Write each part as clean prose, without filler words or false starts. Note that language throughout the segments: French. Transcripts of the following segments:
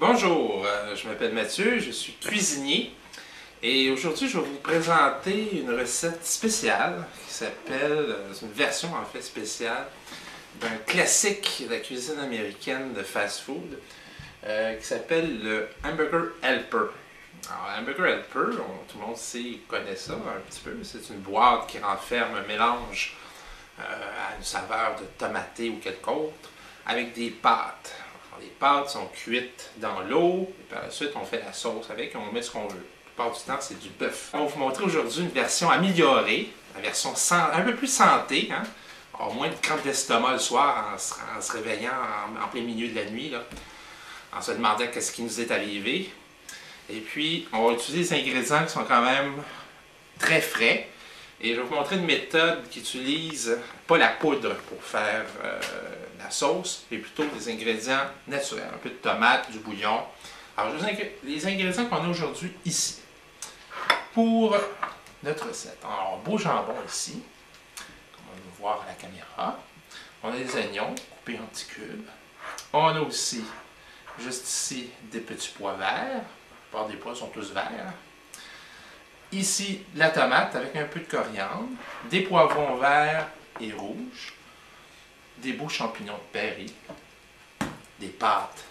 Bonjour, je m'appelle Mathieu, je suis cuisinier et aujourd'hui je vais vous présenter une recette spéciale qui s'appelle, c'est une version en fait spéciale d'un classique de la cuisine américaine de fast-food qui s'appelle le Hamburger Helper. Alors, Hamburger Helper, tout le monde connaît ça un petit peu, c'est une boîte qui renferme un mélange à une saveur de tomaté ou quelque autre avec des pâtes. Les pâtes sont cuites dans l'eau, et par la suite on fait la sauce avec et on met ce qu'on veut. La plupart du temps c'est du bœuf. On va vous montrer aujourd'hui une version améliorée, la version un peu plus santé, hein? Alors, moins de crampes d'estomac le soir en se réveillant en plein milieu de la nuit, là, en se demandant qu'est-ce qui nous est arrivé. Et puis on va utiliser des ingrédients qui sont quand même très frais. Et je vais vous montrer une méthode qui utilise pas la poudre pour faire la sauce, mais plutôt des ingrédients naturels. Un peu de tomate, du bouillon. Alors, les ingrédients qu'on a aujourd'hui ici pour notre recette. Alors, beau jambon ici, comme on va voir à la caméra. On a des oignons coupés en petits cubes. On a aussi, juste ici, des petits pois verts. La plupart des pois sont tous verts. Ici, la tomate avec un peu de coriandre, des poivrons verts et rouges, des beaux champignons de Paris, des pâtes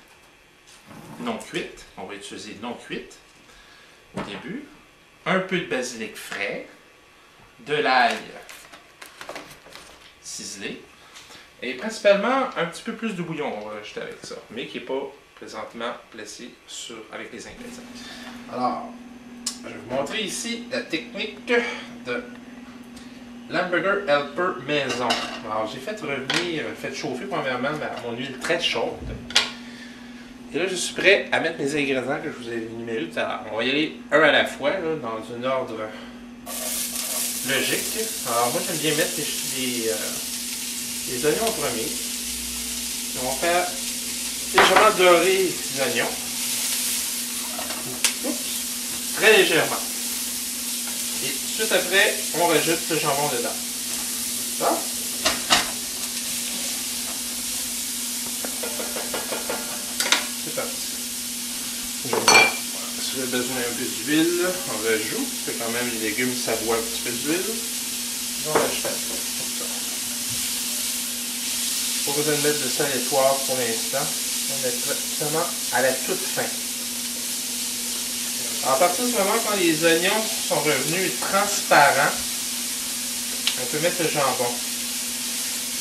non cuites, on va utiliser non cuites au début, un peu de basilic frais, de l'ail ciselé, et principalement un petit peu plus de bouillon on va rajouter avec ça, mais qui n'est pas présentement placé avec les ingrédients. Alors, je vais vous montrer ici la technique de l'Hamburger Helper maison. Alors, j'ai fait chauffer premièrement mon huile très chaude. Et là, je suis prêt à mettre mes ingrédients que je vous ai énumérés tout à l'heure. On va y aller un à la fois, là, dans un ordre logique. Alors, moi, j'aime bien mettre les oignons en premier. On va faire légèrement dorer les oignons. Très légèrement. Et tout de suite après, on rajoute le jambon dedans. Ça. C'est parti. Si vous avez besoin un peu d'huile, on rajoute. Parce que quand même les légumes savoient un petit peu d'huile. On rajoute un peu. Comme ça. Pas besoin de mettre de sel et poivre pour l'instant. On mettra seulement à la toute fin. À partir du moment quand les oignons sont revenus transparents, on peut mettre le jambon.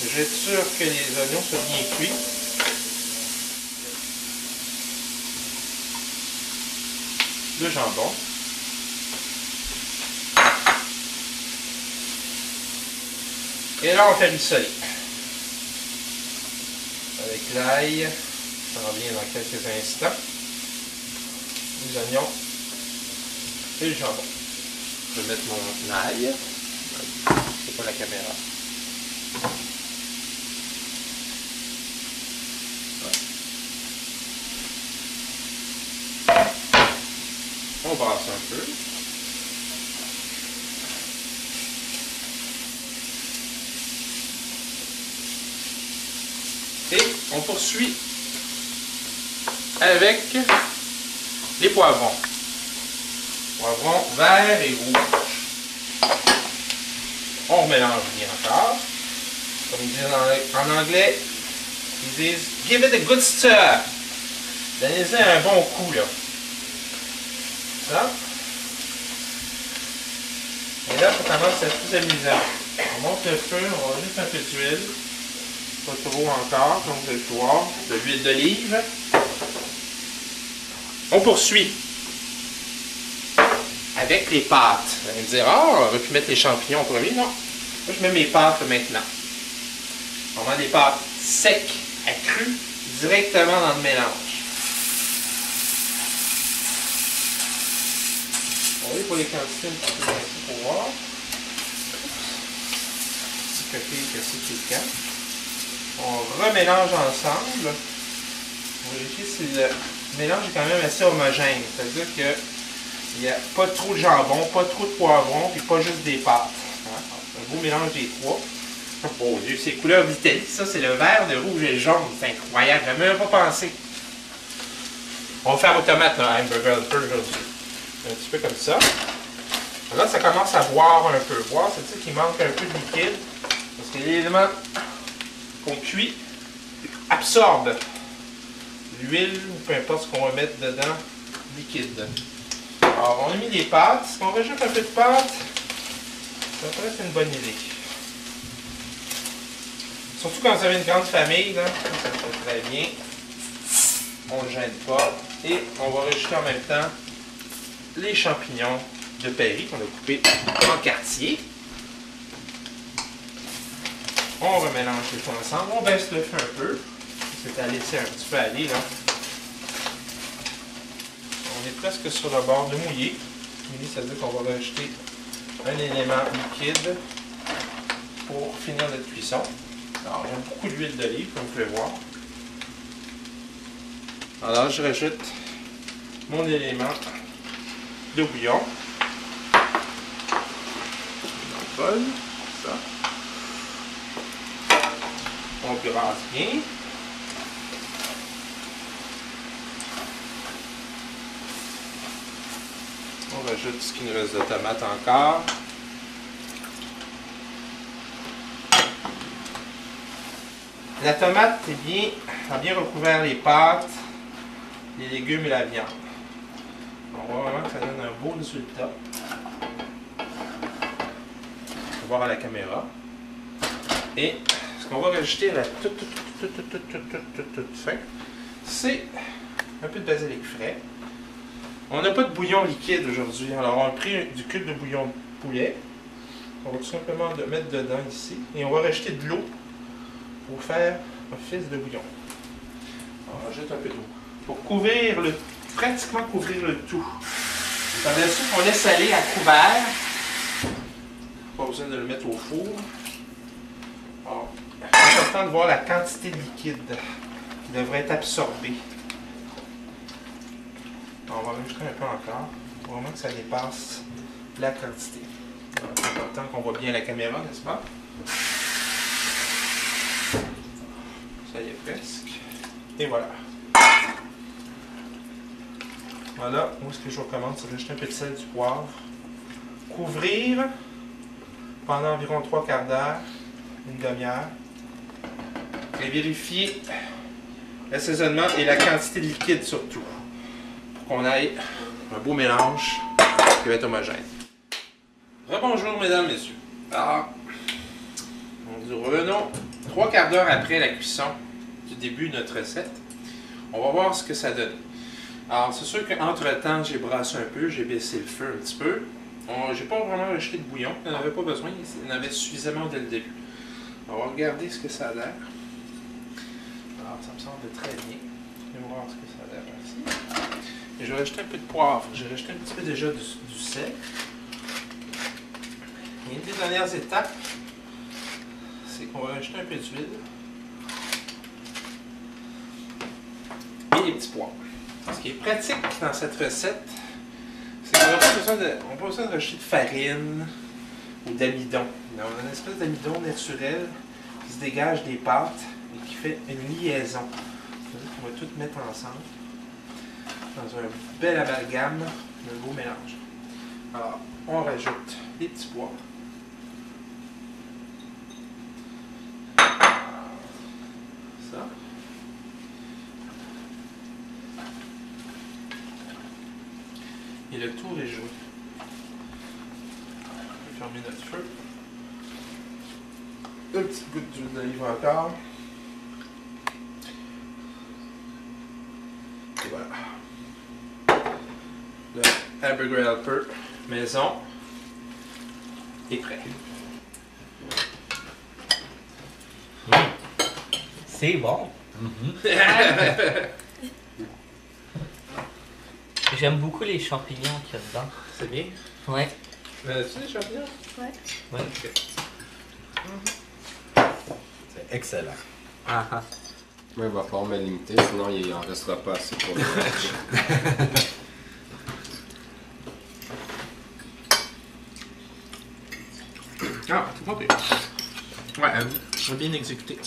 Je vais être sûr que les oignons soient bien cuits. Le jambon. Et là, on fait rissoler. Avec l'ail, ça revient dans quelques instants. Les oignons. Et le jambon. Je vais mettre mon ail. C'est pas la caméra. Ouais. On brasse un peu. Et on poursuit avec les poivrons. Poivrons verts et rouges. On mélange bien encore. Comme ils disent en anglais, ils disent « Give it a good stir ». Donnez-y un bon coup, là. Ça. Et là, ça commence à être plus amusant. On monte le feu, on va juste un peu d'huile. Pas trop encore, comme vous allez le voir. De l'huile d'olive. On poursuit avec les pâtes. Vous allez me dire, on aurait pu mettre les champignons en premier. Non. Moi, je mets mes pâtes maintenant. On met des pâtes secs à crues directement dans le mélange. On va aller pour les quantités un petit peu ici pour voir. Petit coquille que c'est piquant. On remélange ensemble. On vérifie si le mélange est quand même assez homogène. C'est-à-dire que il n'y a pas trop de jambon, pas trop de poivrons, puis pas juste des pâtes. Hein? Un beau mélange des trois. Oh Dieu, c'est couleur d'Italie. Ça, c'est le vert, le rouge et le jaune. C'est incroyable. J'avais même pas pensé. On va faire aux tomates un hamburger helper aujourd'hui. Un petit peu comme ça. Là, ça commence à boire un peu. Boire, c'est-à-dire qu'il manque un peu de liquide. Parce que les éléments qu'on cuit absorbent l'huile ou peu importe ce qu'on va mettre dedans liquide. Alors, on a mis les pâtes. Si on rajoute un peu de pâte, ça pourrait être une bonne idée. Surtout quand vous avez une grande famille, là, ça fait très bien. On ne gêne pas. Et on va rajouter en même temps les champignons de Paris qu'on a coupés en quartiers. On remélange tout ça ensemble. On baisse le feu un peu. C'est à laisser un petit peu aller là. On est presque sur le bord de mouiller. Mouiller, ça veut dire qu'on va rajouter un élément liquide pour finir notre cuisson. Alors, j'aime beaucoup d'huile d'olive, comme vous pouvez voir. Alors, je rajoute mon élément de bouillon. Dans le bol, ça. On brasse bien. On rajoute ce qui nous reste de tomates encore. La tomate a bien recouvert les pâtes, les légumes et la viande. On voit vraiment que ça donne un beau résultat. On va voir à la caméra. Et ce qu'on va rajouter à la toute fin, c'est un peu de basilic frais. On n'a pas de bouillon liquide aujourd'hui, alors on a pris du cube de bouillon de poulet. On va tout simplement le mettre dedans ici. Et on va rajouter de l'eau pour faire office de bouillon. On rajoute un peu d'eau. Pour pratiquement couvrir le tout. Par la suite, on laisse aller à couvert. Pas besoin de le mettre au four. Alors, c'est important de voir la quantité de liquide qui devrait être absorbée. On va rajouter un peu encore pour vraiment que ça dépasse la quantité. C'est important qu'on voit bien la caméra, n'est-ce pas? Ça y est presque. Et voilà. Voilà, moi ce que je recommande, c'est de rajouter un peu de sel, du poivre. Couvrir pendant environ 3/4 d'heure, une demi-heure. Et vérifier l'assaisonnement et la quantité de liquide surtout. Pour qu'on ait un beau mélange qui va être homogène. Rebonjour mesdames, messieurs. Alors, nous revenons 3/4 d'heure après la cuisson du début de notre recette. On va voir ce que ça donne. Alors, c'est sûr qu'entre-temps, j'ai brassé un peu, j'ai baissé le feu un petit peu. J'ai pas vraiment rajouté de bouillon, il n'en avait pas besoin, il y en avait suffisamment dès le début. On va regarder ce que ça a l'air. Alors, ça me semble très bien. Je vais voir ce que ça a l'air ici. Et je vais rajouter un peu de poivre. J'ai rajouté un petit peu déjà du sel. Et une des dernières étapes, c'est qu'on va rajouter un peu d'huile. Et des petits pois. Ce qui est pratique dans cette recette, c'est qu'on n'a pas besoin de rajouter de farine ou d'amidon. On a une espèce d'amidon naturel qui se dégage des pâtes et qui fait une liaison. On va tout mettre ensemble dans un bel amalgame, un beau mélange. Alors, on rajoute les petits pois. Ça. Et le tour est joué. On va fermer notre feu. Une petite goutte d'huile d'olive encore. Et voilà. Le hamburger helper maison est prêt. C'est bon. J'aime beaucoup les champignons qu'il y a dedans. C'est bien? Ouais. Tu des champignons? Ouais. Ouais. Ok. C'est excellent. Ah ah. Moi, il va falloir me limiter, sinon il n'en restera pas assez pour le Ah, c'est pas pire. Ouais, bien exécuté.